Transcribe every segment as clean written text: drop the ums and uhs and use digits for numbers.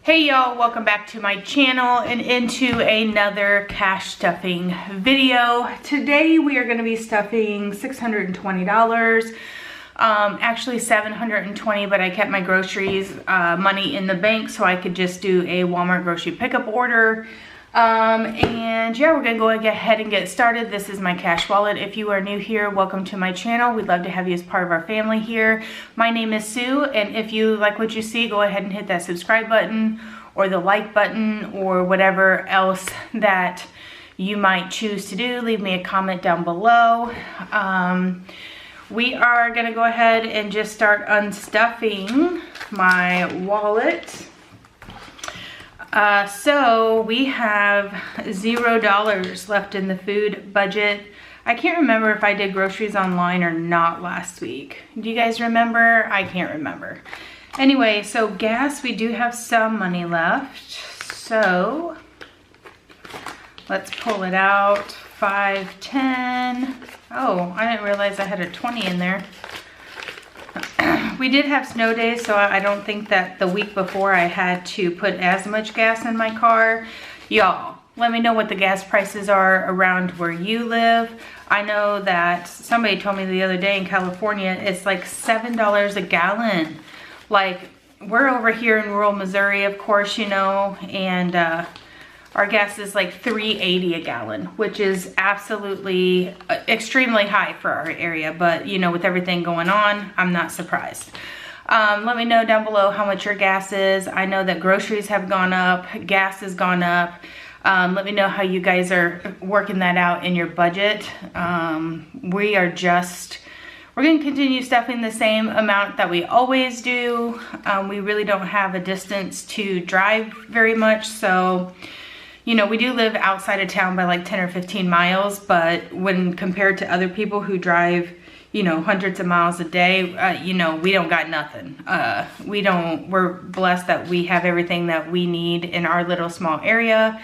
Hey y'all, welcome back to my channel and into another cash stuffing video. Today we are going to be stuffing $620, actually $720, but I kept my groceries money in the bank so I could just do a Walmart grocery pickup order. And yeah, we're gonna go ahead and get started. This is my cash wallet. If you are new here, welcome to my channel. We'd love to have you as part of our family here. My name is Sue, and if you like what you see, go ahead and hit that subscribe button or the like button or whatever else that you might choose to do. Leave me a comment down below. We are gonna go ahead and just start unstuffing my wallet. So we have $0 left in the food budget. I can't remember if I did groceries online or not last week. Do you guys remember? I can't remember. Anyway, so gas, we do have some money left. So let's pull it out. 5, 10. Oh, I didn't realize I had a 20 in there. We did have snow days, so I don't think that the week before I had to put as much gas in my car. Y'all, let me know what the gas prices are around where you live. I know that somebody told me the other day in California, it's like $7 a gallon. Like, we're over here in rural Missouri, of course, you know, and our gas is like $3.80 a gallon, which is absolutely extremely high for our area. But, you know, with everything going on, I'm not surprised. Let me know down below how much your gas is. I know that groceries have gone up, gas has gone up. Let me know how you guys are working that out in your budget. We're going to continue stuffing the same amount that we always do. We really don't have a distance to drive very much, so you know, we do live outside of town by like 10 or 15 miles, but when compared to other people who drive, you know, hundreds of miles a day, you know, we don't got nothing. We're blessed that we have everything that we need in our little small area.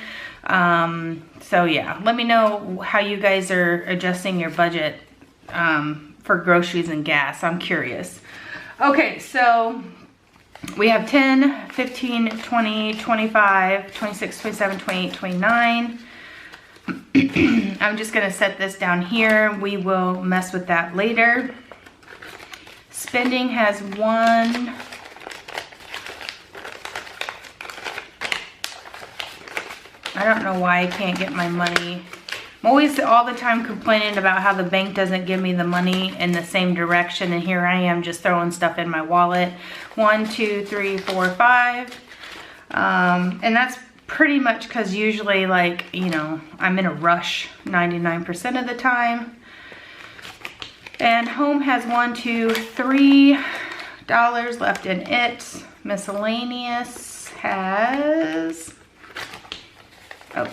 So yeah, let me know how you guys are adjusting your budget for groceries and gas. I'm curious. Okay, so we have 10, 15, 20, 25, 26, 27, 28, 29. I'm just gonna set this down here. We will mess with that later. Spending has 1. I don't know why I can't get my money. I'm always all the time complaining about how the bank doesn't give me the money in the same direction, and here I am just throwing stuff in my wallet. 1, 2, 3, 4, 5. And that's pretty much because usually, like, you know, I'm in a rush 99% of the time. And home has $1, 2, $3 left in it. Miscellaneous has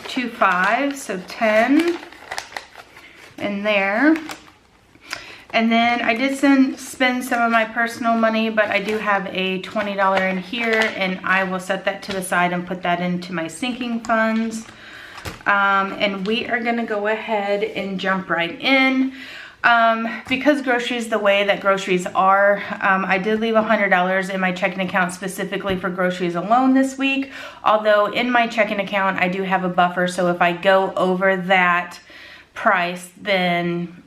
2, 5, so 10 in there. And then I did spend some of my personal money, but I do have a $20 in here, and I will set that to the side and put that into my sinking funds. And we are gonna go ahead and jump right in. Because groceries the way that groceries are, I did leave $100 in my checking account specifically for groceries alone this week. Although in my checking account, I do have a buffer. So if I go over that price, then,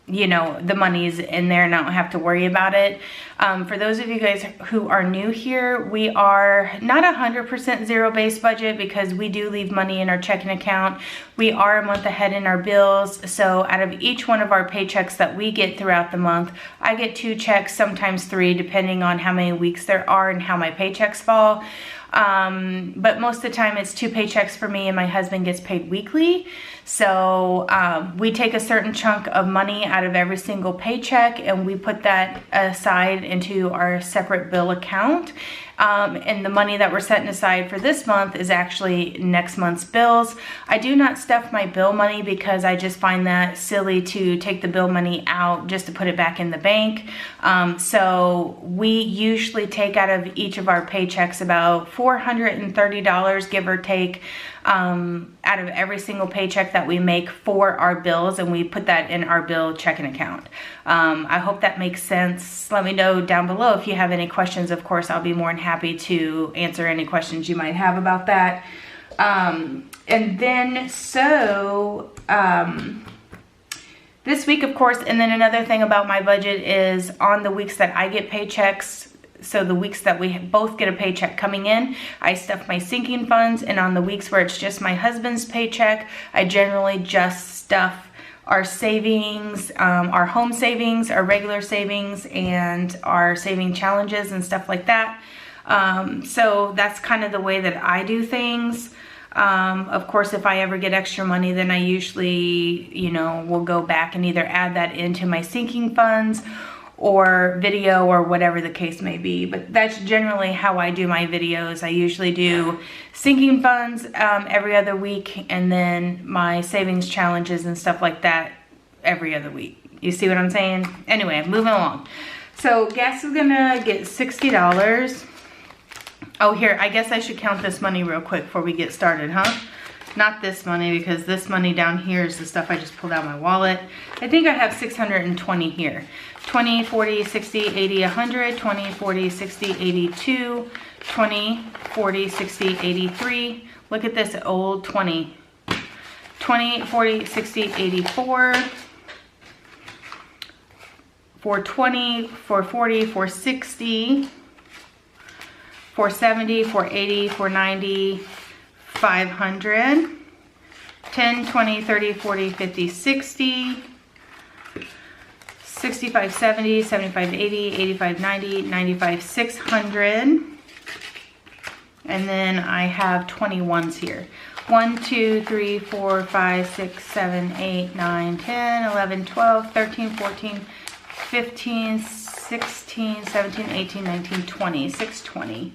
you know, the money's in there and I don't have to worry about it. For those of you guys who are new here, we are not 100% zero-based budget because we do leave money in our checking account. We are a month ahead in our bills. So out of each one of our paychecks that we get throughout the month, I get 2 checks, sometimes 3, depending on how many weeks there are and how my paychecks fall. But most of the time it's 2 paychecks for me, and my husband gets paid weekly. So we take a certain chunk of money out of every single paycheck and we put that aside into our separate bill account. And the money that we're setting aside for this month is actually next month's bills. I do not stuff my bill money because I just find that silly to take the bill money out just to put it back in the bank. So we usually take out of each of our paychecks about $430, give or take, out of every single paycheck that we make for our bills, and we put that in our bill checking account. I hope that makes sense. Let me know down below if you have any questions. Of course, I'll be more than happy to answer any questions you might have about that. And then so this week, of course, and then another thing about my budget is on the weeks that I get paychecks, so the weeks that we both get a paycheck coming in, I stuff my sinking funds, and on the weeks where it's just my husband's paycheck, I generally just stuff our savings, our home savings, our regular savings, and our saving challenges and stuff like that. So that's kind of the way that I do things. Of course, if I ever get extra money, then I usually, you know, will go back and either add that into my sinking funds or video or whatever the case may be. But that's generally how I do my videos. I usually do sinking funds every other week, and then my savings challenges and stuff like that every other week. You see what I'm saying? Anyway, moving along. So gas is gonna get $60. Oh, here, I guess I should count this money real quick before we get started, huh? Not this money, because this money down here is the stuff I just pulled out of my wallet. I think I have 620 here. 20, 40, 60, 80, 100, 20, 40, 60, 82, 20, 40, 60, 83. Look at this old 20. 20, 40, 60, 84. 420, 440, 460. 470, 480, 490, 500, 10, 20, 30, 40, 50, 60, 65, 70, 75, 80, 85, 90, 95, 600. And then I have 21s here. 1, 2, 3, 4, 5, 6, 7, 8, 9, 10, 11, 12, 13, 14, 15, 16, 17, 18, 19, 20, 620.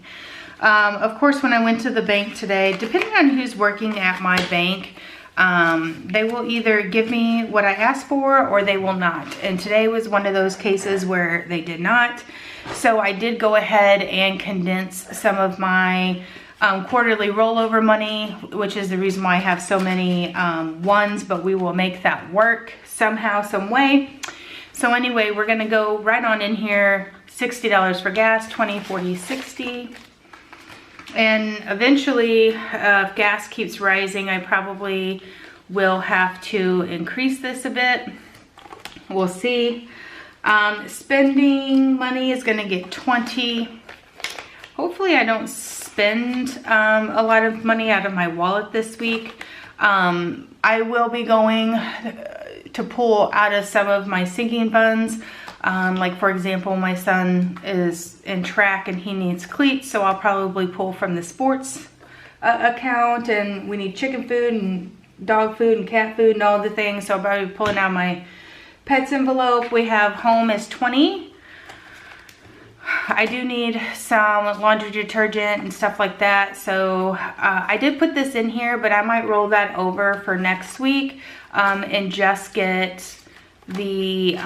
Of course, when I went to the bank today, depending on who's working at my bank, they will either give me what I asked for or they will not. And today was one of those cases where they did not. So I did go ahead and condense some of my quarterly rollover money, which is the reason why I have so many ones, but we will make that work somehow, some way. So anyway, we're gonna go right on in here. $60 for gas, 20, 40, 60. And eventually, if gas keeps rising, I probably will have to increase this a bit. We'll see. Spending money is gonna get 20. Hopefully I don't spend a lot of money out of my wallet this week. I will be going to pull out of some of my sinking funds. Like for example, my son is in track and he needs cleats, so I'll probably pull from the sports account, and we need chicken food and dog food and cat food and all the things, so I'll probably be pulling out my pets envelope. We have home as 20. I do need some laundry detergent and stuff like that, so I did put this in here, but I might roll that over for next week and just get the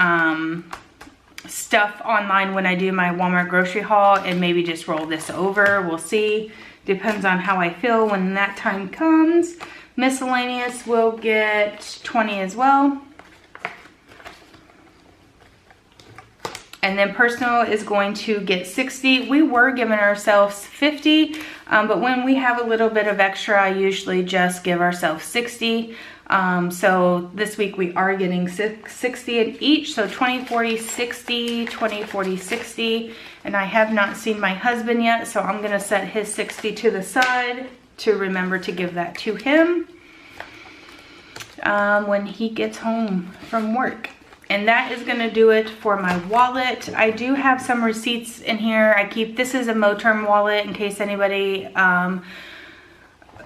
stuff online when I do my Walmart grocery haul, and maybe just roll this over. We'll see. Depends on how I feel when that time comes. Miscellaneous will get 20 as well. And then personal is going to get 60. We were giving ourselves 50, but when we have a little bit of extra, I usually just give ourselves 60. So this week we are getting 60 in each. So 20, 40, 60, 20, 40, 60. And I have not seen my husband yet, so I'm gonna set his 60 to the side to remember to give that to him when he gets home from work. And that is gonna do it for my wallet. I do have some receipts in here. This is a Moterm wallet in case anybody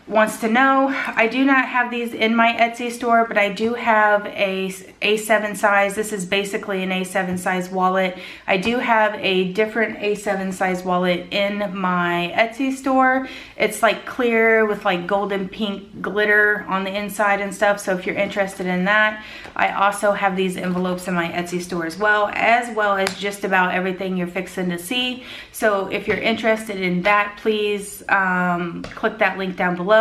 wants to know. I do not have these in my Etsy store, but I do have a A7 size. This is basically an A7 size wallet. I do have a different A7 size wallet in my Etsy store. It's like clear with like golden pink glitter on the inside and stuff. So if you're interested in that, I also have these envelopes in my Etsy store as well as just about everything you're fixing to see. So if you're interested in that, please click that link down below.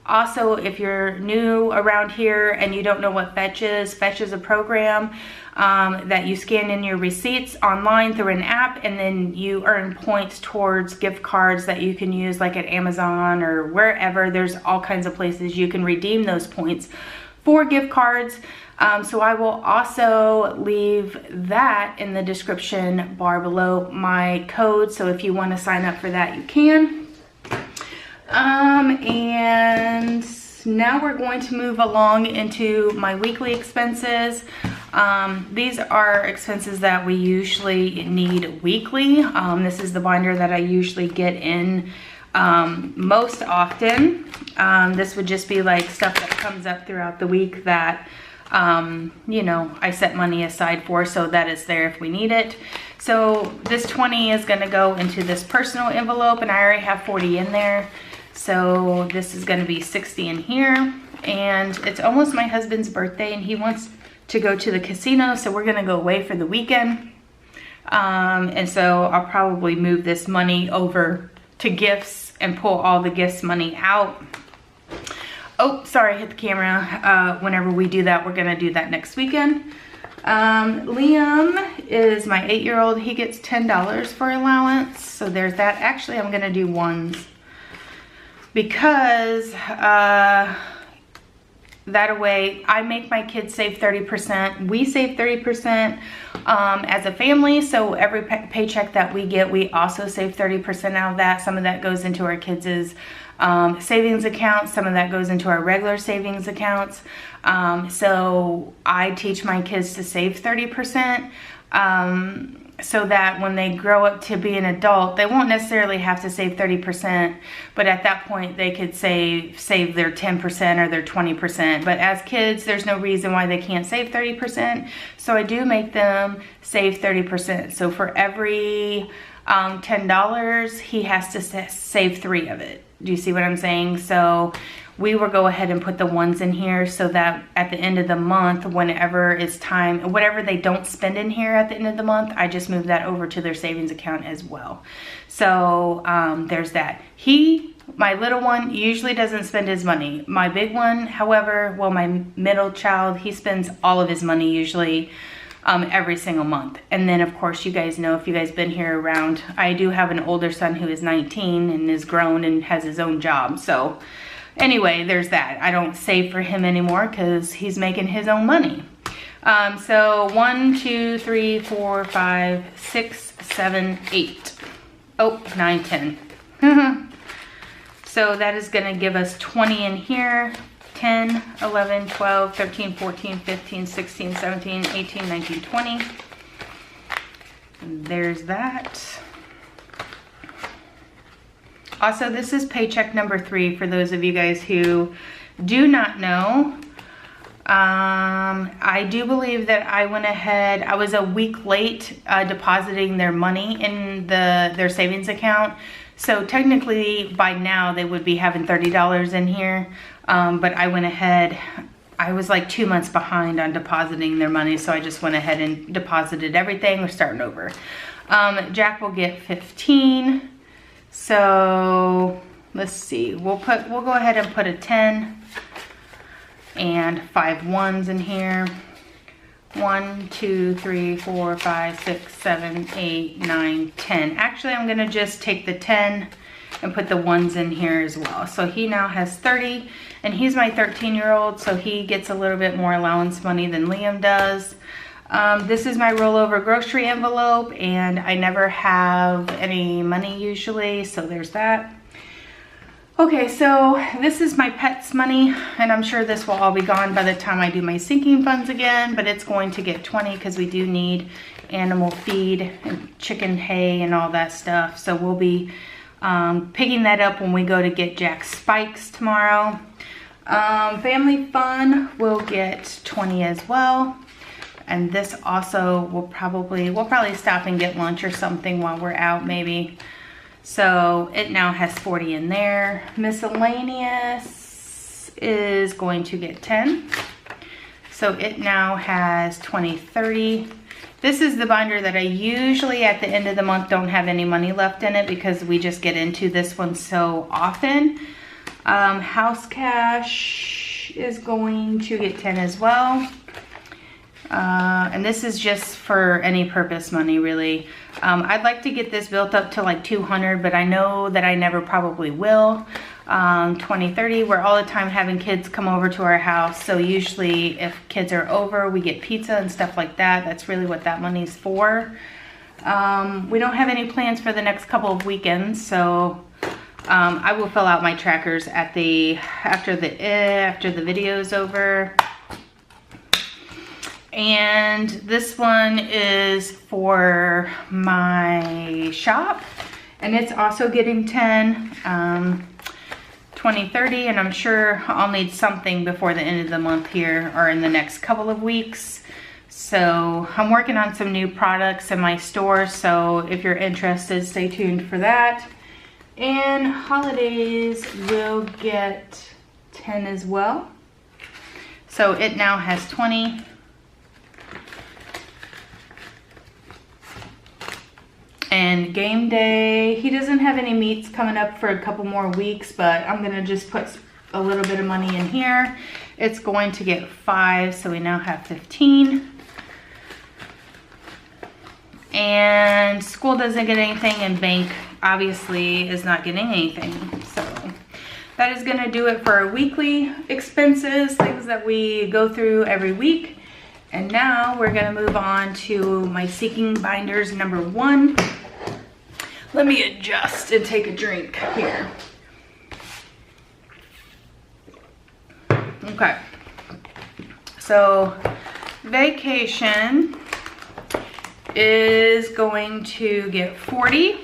Also, if you're new around here and you don't know what Fetch is a program that you scan in your receipts online through an app, and then you earn points towards gift cards that you can use like at Amazon or wherever. There's all kinds of places you can redeem those points for gift cards. So I will also leave that in the description bar below, my code. So if you want to sign up for that, you can. And now we're going to move along into my weekly expenses. These are expenses that we usually need weekly. This is the binder that I usually get in most often. This would just be like stuff that comes up throughout the week that you know, I set money aside for, so that is there if we need it. So this 20 is going to go into this personal envelope, and I already have 40 in there. So this is going to be 60 in here, and it's almost my husband's birthday and he wants to go to the casino, so we're going to go away for the weekend. And so I'll probably move this money over to gifts and pull all the gifts money out. Oh, sorry, hit the camera. Whenever we do that, we're going to do that next weekend. Liam is my 8-year-old. He gets $10 for allowance. So there's that. Actually, I'm going to do ones because that way I make my kids save 30%. We save 30% as a family. So every paycheck that we get, we also save 30% out of that. Some of that goes into our kids' savings accounts. Some of that goes into our regular savings accounts. So I teach my kids to save 30%. So that when they grow up to be an adult, they won't necessarily have to save 30%, but at that point they could save their 10% or their 20%. But as kids, there's no reason why they can't save 30%. So I do make them save 30%. So for every $10, he has to save 3 of it. Do you see what I'm saying? So we will go ahead and put the ones in here so that at the end of the month, whenever it's time, whatever they don't spend in here at the end of the month, I just move that over to their savings account as well. So there's that. My little one usually doesn't spend his money. My big one, however, well, my middle child, he spends all of his money usually every single month. And then of course, you guys know, if you guys been here around, I do have an older son who is 19 and is grown and has his own job. So anyway, there's that. I don't save for him anymore because he's making his own money. So 1, 2, 3, 4, 5, 6, 7, 8. Oh, 9, 10. So that is going to give us 20 in here. 10, 11, 12, 13, 14, 15, 16, 17, 18, 19, 20. And there's that. Also, this is paycheck number 3 for those of you guys who do not know. I do believe that I went ahead, I was a week late depositing their money in their savings account. So technically by now they would be having $30 in here. But I went ahead, I was like 2 months behind on depositing their money. So I just went ahead and deposited everything. We're starting over. Jack will get 15. So let's see, we'll go ahead and put a 10 and 5 ones in here. 1, 2, 3, 4, 5, 6, 7, 8, 9, 10. Actually, I'm gonna just take the 10 and put the ones in here as well. So he now has 30, and he's my 13-year-old, so he gets a little bit more allowance money than Liam does. This is my rollover grocery envelope, and I never have any money usually, so there's that. Okay, so this is my pets money, and I'm sure this will all be gone by the time I do my sinking funds again, but it's going to get 20 because we do need animal feed and chicken hay and all that stuff. So we'll be picking that up when we go to get Jack's spikes tomorrow. Family fun will get 20 as well. And this also we'll probably stop and get lunch or something while we're out maybe. So it now has 40 in there. Miscellaneous is going to get 10. So it now has 20, 30. This is the binder that I usually at the end of the month don't have any money left in it because we just get into this one so often. House cash is going to get 10 as well. And this is just for any purpose money, really. I'd like to get this built up to like 200, but I know that I never probably will. 20, 30, we're all the time having kids come over to our house. So usually if kids are over, we get pizza and stuff like that. That's really what that money's for. We don't have any plans for the next couple of weekends, so I will fill out my trackers at after the video's over. And this one is for my shop, and it's also getting 10, 20, 30, and I'm sure I'll need something before the end of the month here or in the next couple of weeks. So I'm working on some new products in my store, so if you're interested, stay tuned for that. And holidays will get 10 as well. So it now has 20. And game day, he doesn't have any meets coming up for a couple more weeks, but I'm gonna just put a little bit of money in here. It's going to get 5, so we now have 15. And school doesn't get anything, and bank obviously is not getting anything. So that is gonna do it for our weekly expenses, things that we go through every week. And now we're gonna move on to my Seeking Binders number 1. Let me adjust and take a drink here. Okay, so vacation is going to get 40,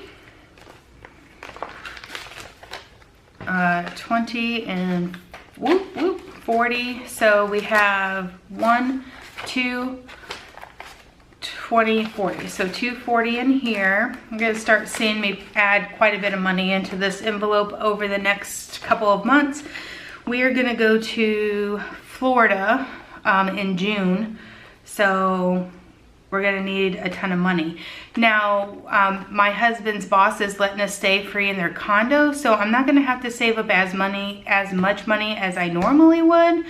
20, and 40. So we have 1, 2, 20, 40. So 240 in here. I'm gonna start seeing me add quite a bit of money into this envelope over the next couple of months. We are gonna go to Florida in June. So we're gonna need a ton of money. Now, my husband's boss is letting us stay free in their condo, so I'm not gonna have to save up as much money as I normally would.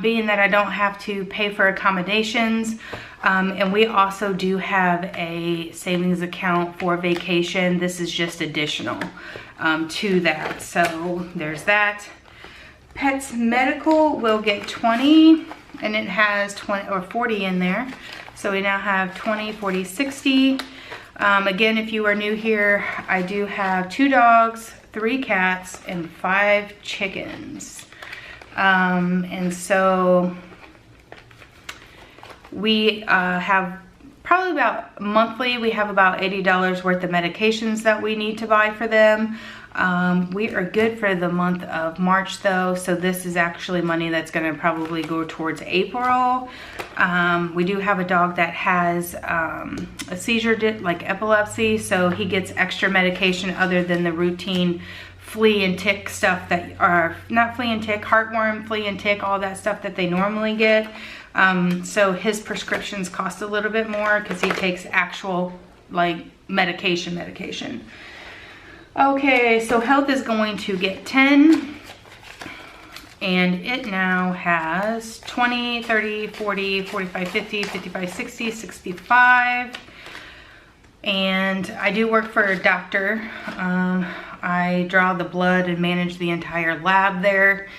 Being that I don't have to pay for accommodations. And we also do have a savings account for vacation. This is just additional to that. So there's that. Pets medical will get 20, and it has 20 or 40 in there. So we now have 20, 40, 60. Again, if you are new here, I do have 2 dogs, 3 cats, and 5 chickens. And so we have probably about monthly, we have about $80 worth of medications that we need to buy for them. We are good for the month of March though, so this is actually money that's gonna probably go towards April. We do have a dog that has a seizure, like epilepsy, so he gets extra medication other than the routine flea and tick stuff that are, not flea and tick, heartworm, flea and tick, all that stuff that they normally get. So his prescriptions cost a little bit more because he takes actual like medication. Okay, so health is going to get 10, and it now has 20, 30, 40, 45, 50, 55, 60, 65. And I do work for a doctor. I draw the blood and manage the entire lab there.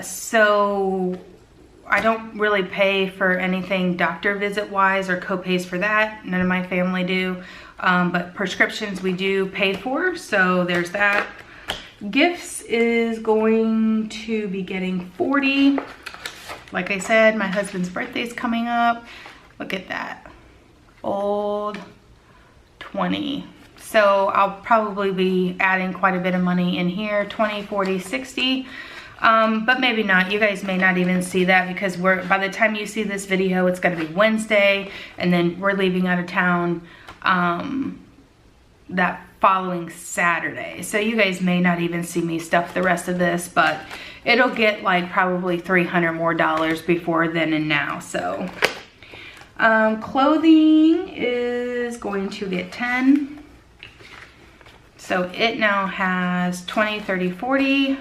So I don't really pay for anything doctor visit wise or co-pays for that. None of my family do. But prescriptions we do pay for, so there's that. Gifts is going to be getting 40. Like I said, my husband's birthday's coming up. Look at that. Old 20. So I'll probably be adding quite a bit of money in here, 20, 40, 60. But maybe not. You guys may not even see that because by the time you see this video, it's gonna be Wednesday, and then we're leaving out of town that following Saturday. So you guys may not even see me stuff the rest of this, but it'll get like probably $300 more before then and now. So clothing is going to get 10. So it now has 20, 30, 40.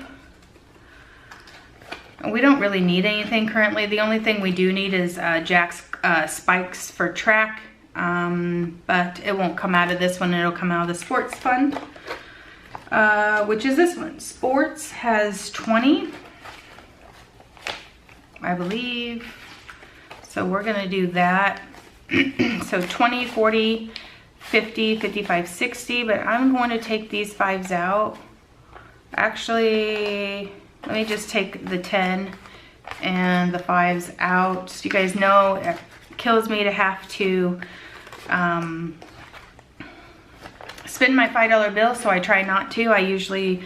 We don't really need anything currently. The only thing we do need is Jack's spikes for track, but it won't come out of this one. It'll come out of the sports fund, which is this one. Sports has 20, I believe. So we're gonna do that. So 20, 40, 50, 55, 60, but I'm going to take these 5s out. Actually, let me just take the 10 and the 5s out. So you guys know it kills me to have to spend my $5 bill, so I try not to. I usually,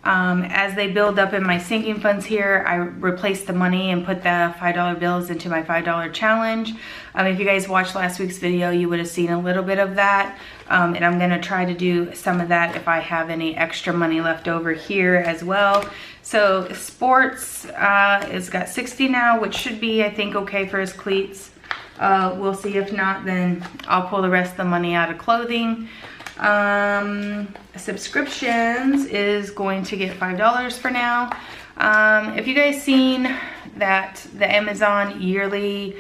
as they build up in my sinking funds here, I replace the money and put the $5 bills into my $5 challenge. If you guys watched last week's video, you would have seen a little bit of that. And I'm gonna try to do some of that if I have any extra money left over here as well. So sports has got 60 now, which should be, I think, okay for his cleats. We'll see. If not, then I'll pull the rest of the money out of clothing. Subscriptions is going to get $5 for now. If you guys seen that the Amazon yearly,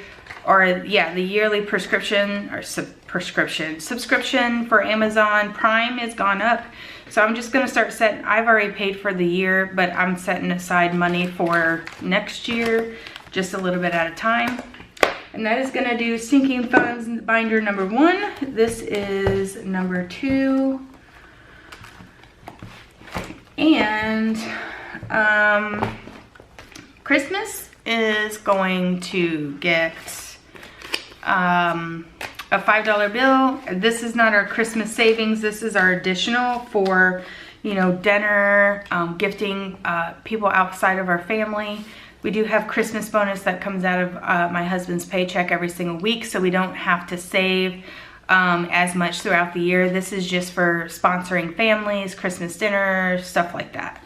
or yeah, the yearly prescription or subscription for Amazon Prime has gone up. So I'm just gonna start setting, I've already paid for the year, but I'm setting aside money for next year, just a little bit at a time. And that is gonna do sinking funds binder number 1. This is number 2. And Christmas is going to get a $5 bill. This is not our Christmas savings. This is our additional for, you know, dinner, gifting people outside of our family. We do have Christmas bonus that comes out of my husband's paycheck every single week, so we don't have to save as much throughout the year. This is just for sponsoring families, Christmas dinner, stuff like that.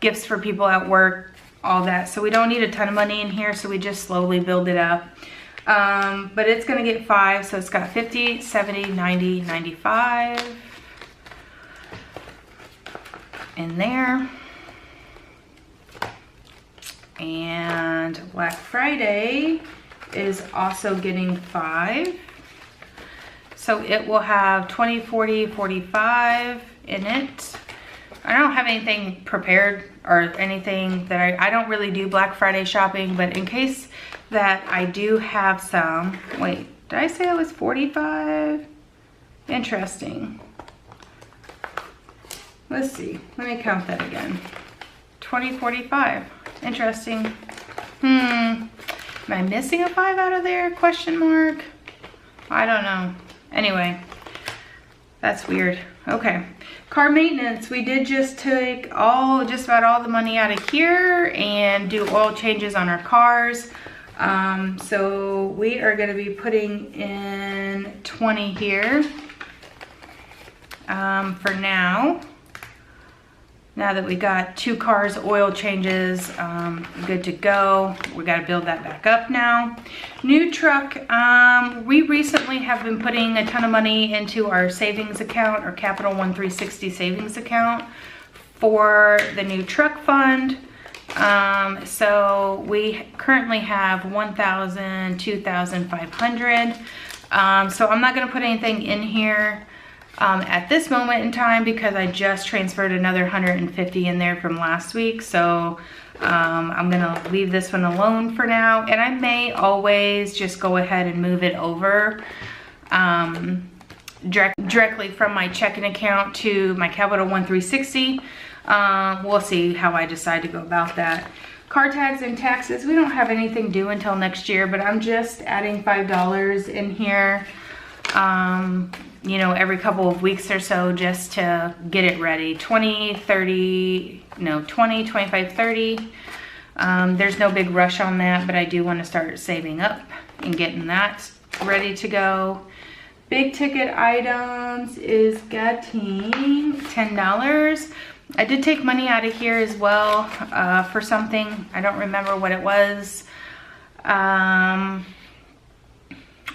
Gifts for people at work, all that. So we don't need a ton of money in here, so we just slowly build it up. But it's gonna get 5, so it's got 50, 70, 90, 95 in there. And Black Friday is also getting 5. So it will have 20, 40, 45 in it. I don't have anything prepared or anything that I don't really do Black Friday shopping, but in case that I do have some. Wait, did I say it was 45? Interesting. Let's see, let me count that again. 20, 45. Interesting. Am I missing a 5 out of there? Question mark. I don't know. Anyway, that's weird. Okay. Car maintenance. We did just take just about all the money out of here and do oil changes on our cars. So we are going to be putting in 20 here for now. Now that we got 2 cars, oil changes, good to go. We got to build that back up now. New truck. We recently have been putting a ton of money into our savings account, our Capital One 360 savings account for the new truck fund. So we currently have $1,000, $2,500. So I'm not going to put anything in here at this moment in time because I just transferred another 150 in there from last week. So I'm gonna leave this one alone for now, and I may always just go ahead and move it over directly from my checking account to my Capital One 360. We'll see how I decide to go about that. Car tags and taxes, we don't have anything due until next year, but I'm just adding $5 in here, you know, every couple of weeks or so just to get it ready. 20, 30, no, 20, 25, 30. There's no big rush on that, but I do want to start saving up and getting that ready to go. Big ticket items is getting $10. I did take money out of here as well for something. I don't remember what it was.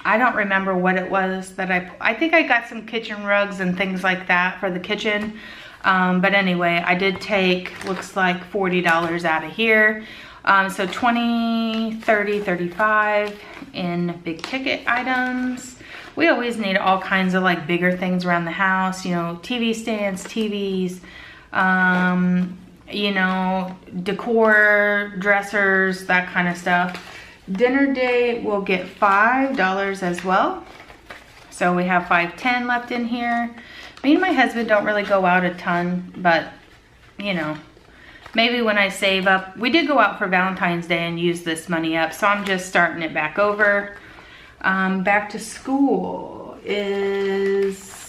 I don't remember what it was that I think I got some kitchen rugs and things like that for the kitchen. But anyway, I did take, looks like $40 out of here. So 20, 30, 35 in big ticket items. We always need all kinds of like bigger things around the house, you know, TV stands, TVs, you know, decor, dressers, that kind of stuff. Dinner date will get $5 as well. So we have $5.10 left in here. Me and my husband don't really go out a ton, but you know, maybe when I save up. We did go out for Valentine's Day and use this money up, so I'm just starting it back over. Back to school is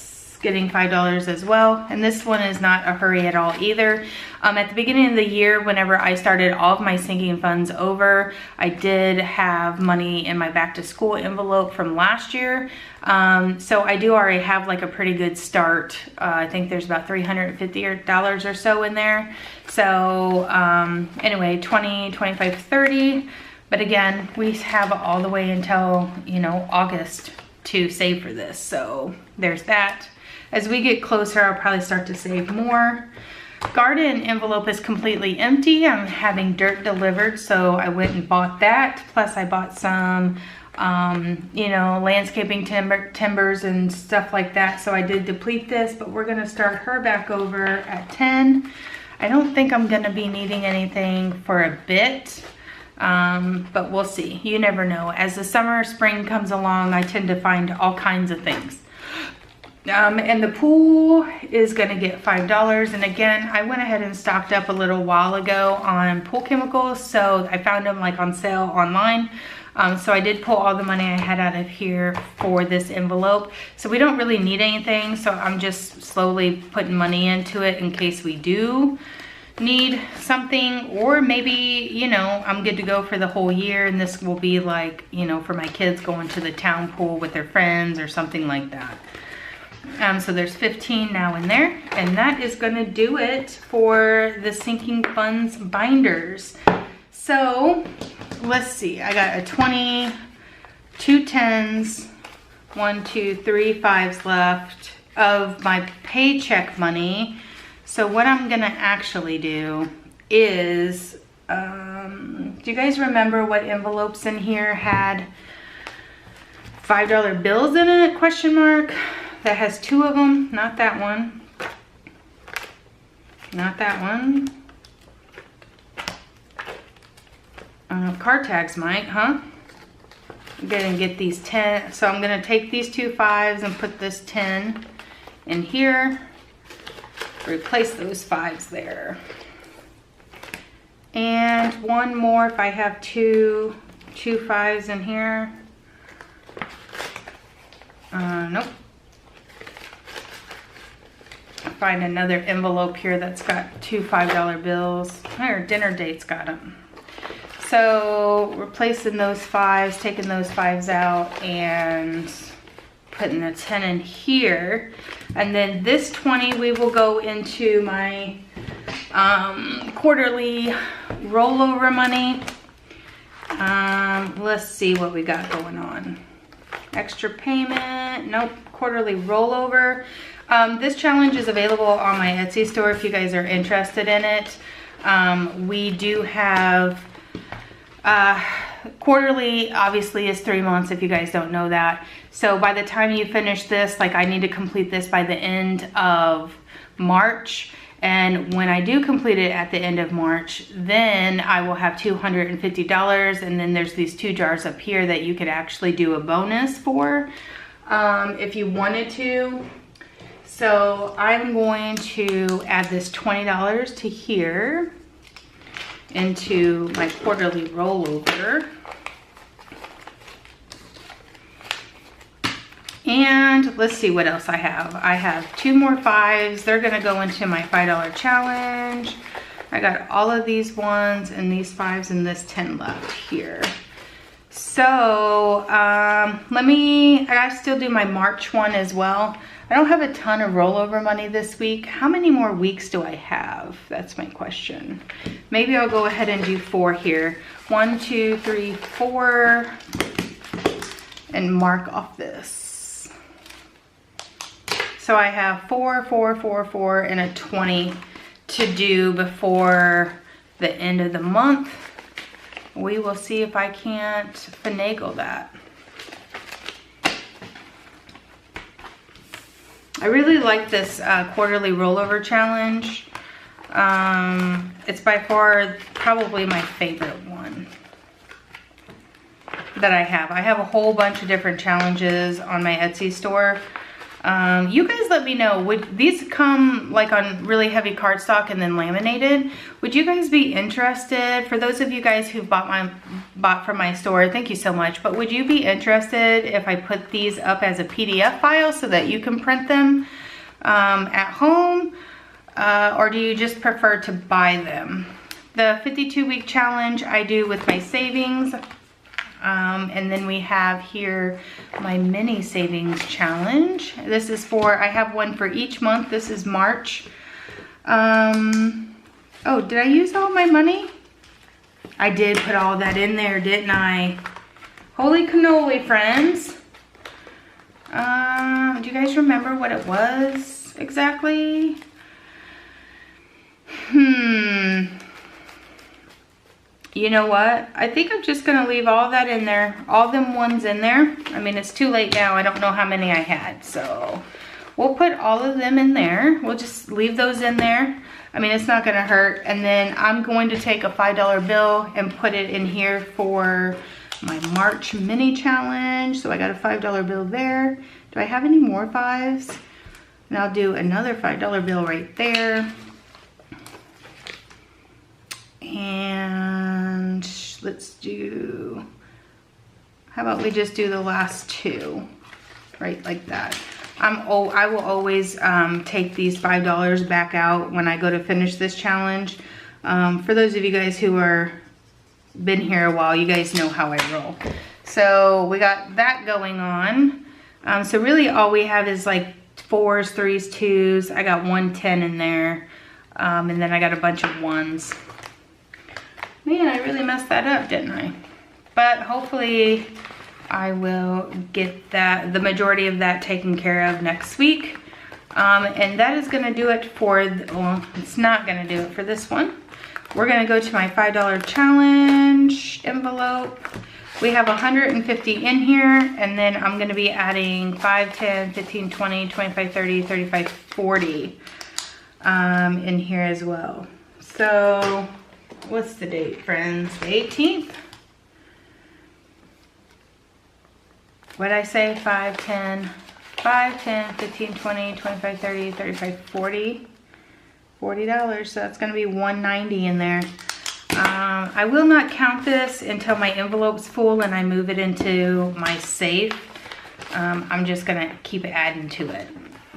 getting $5 as well, and this one is not a hurry at all either. At the beginning of the year, whenever I started all of my sinking funds over, I did have money in my back to school envelope from last year. So I do already have like a pretty good start. I think there's about $350 or so in there. So anyway, 20, 25, 30. But again, we have all the way until, you know, August to save for this. So there's that. As we get closer, I'll probably start to save more. Garden envelope is completely empty. I'm having dirt delivered, so I went and bought that. Plus I bought some, you know, landscaping timbers and stuff like that. So I did deplete this, but we're gonna start her back over at 10. I don't think I'm gonna be needing anything for a bit, but we'll see. You never know. As the summer, spring comes along, I tend to find all kinds of things. And the pool is gonna get $5. And again, I went ahead and stocked up a little while ago on pool chemicals. So I found them like on sale online. So I did pull all the money I had out of here for this envelope. So we don't really need anything. So I'm just slowly putting money into it in case we do need something, or maybe, you know, I'm good to go for the whole year and this will be like, you know, for my kids going to the town pool with their friends or something like that. So there's 15 now in there, and that is gonna do it for the sinking funds binders. So let's see, I got a 20, 2 10s, 1, 2, 3 5s left of my paycheck money. So what I'm gonna actually do is, do you guys remember what envelopes in here had $5 bills in it, question mark? That has 2 of them, not that one. Not that one. Card tags might, huh? I'm gonna get these 10, so I'm gonna take these 2 5s and put this 10 in here. Replace those 5s there. And one more if I have two 5s in here. Nope. Find another envelope here that's got 2 $5 bills. Or dinner date's got them. So replacing those 5s, taking those 5s out, and putting a 10 in here. And then this 20 we will go into my quarterly rollover money. Let's see what we got going on. Extra payment, nope, quarterly rollover. This challenge is available on my Etsy store if you guys are interested in it. We do have quarterly, obviously, is 3 months if you guys don't know that. So by the time you finish this, like I need to complete this by the end of March. And when I do complete it at the end of March, then I will have $250. And then there's these 2 jars up here that you could actually do a bonus for if you wanted to. So I'm going to add this $20 to here into my quarterly rollover. And let's see what else I have. I have 2 more 5s. They're gonna go into my $5 challenge. I got all of these ones and these 5s and this 10 left here. So I gotta still do my March one as well. I don't have a ton of rollover money this week. How many more weeks do I have? That's my question. Maybe I'll go ahead and do 4 here. 1, 2, 3, 4, and mark off this. So I have 4, 4, 4, 4, and a 20 to do before the end of the month. we will see if I can't finagle that. I really like this quarterly rollover challenge. It's by far probably my favorite one that I have. I have a whole bunch of different challenges on my Etsy store. You guys let me know, would these come like on really heavy cardstock and then laminated? Would you guys be interested? For those of you guys who bought from my store, thank you so much, but would you be interested if I put these up as a PDF file so that you can print them at home? Or do you just prefer to buy them? The 52-week challenge I do with my savings. And then we have here my mini savings challenge. This is for, I have one for each month. This is March. Oh, did I use all my money? I did put all that in there, didn't I? Holy cannoli, friends. Do you guys remember what it was exactly? You know what? I think I'm just gonna leave all that in there, all them ones in there. I mean, it's too late now. I don't know how many I had, so we'll put all of them in there. We'll just leave those in there. I mean, it's not gonna hurt. And then I'm going to take a $5 bill and put it in here for my March mini challenge. So I got a $5 bill there. Do I have any more fives? And I'll do another $5 bill right there. And let's do, how about we just do the last two, right, like that. I will always take these $5 back out when I go to finish this challenge. For those of you guys who are been here a while, you guys know how I roll. So we got that going on. So really all we have is like 4s, 3s, 2s. I got 1 10 in there, and then I got a bunch of 1s. Man, I really messed that up, didn't I? But hopefully I will get that, the majority of that taken care of next week. And that is gonna do it for, well, it's not gonna do it for this one. We're gonna go to my $5 challenge envelope. We have 150 in here, and then I'm gonna be adding 5, 10, 15, 20, 25, 30, 35, 40 in here as well. So, what's the date, friends? The 18th? What did I say? 5, 10, 15, 20, 25, 30, 35, 40. $40, so that's gonna be $190 in there. I will not count this until my envelope's full and I move it into my safe. I'm just gonna keep adding to it.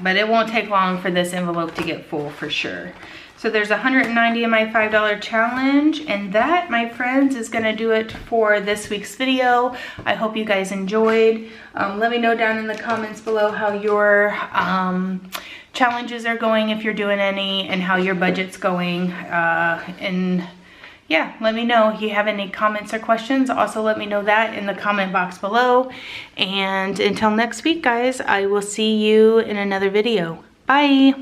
But it won't take long for this envelope to get full for sure. So there's 190 in my $5 challenge, and that, my friends, is gonna do it for this week's video. I hope you guys enjoyed. Let me know down in the comments below how your challenges are going, if you're doing any, and how your budget's going. And yeah, let me know if you have any comments or questions. Also, let me know that in the comment box below. And until next week, guys, I will see you in another video. Bye.